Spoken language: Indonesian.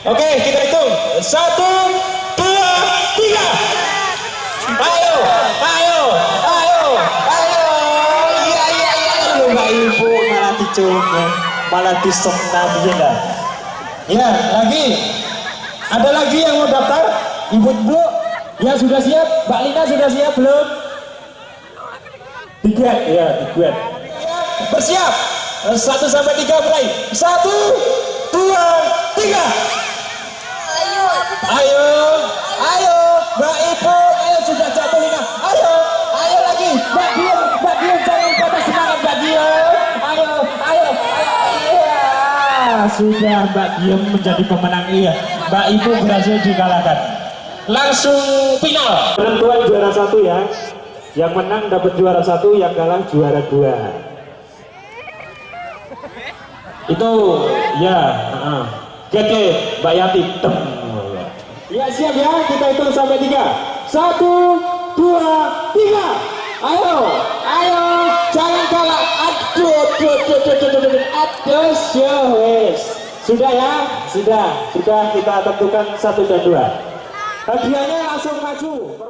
Oke, kita hitung. 1, 2, 3. Ayo, ayo, ayo, ayo. Iya, iya, iya. Mbak Ibu malah dicoba, malah disemna dia lah. Ya, lagi. Ada lagi yang mau daftar? Ibu-ibu yang sudah siap? Mbak Lina sudah siap belum? Tiga, ya, tiga. Bersiap. 1 sampai 3 mulai. 1, 2, 3. Ayo, ayo, Mbak Ibu, ayo sudah jatuh Lina. Ayo, ayo lagi, Mbak Dion jangan patah semangat Mbak Dion. Ayo, ayo, ayo, iya. Sudah Mbak Dion menjadi pemenang, iya. Mbak Ibu berhasil dikalahkan. Langsung final. Penentuan juara 1 ya. Yang menang dapat juara 1, yang kalah juara 2. Itu ya, oke, Mbak Yati. Ya siap ya, kita hitung sampai 3. 1, 2, 3. Ayo, ayo, jangan kalah. Aduh, Wes. Sudah ya, sudah kita tentukan 1 dan 2. Hadiahnya langsung maju.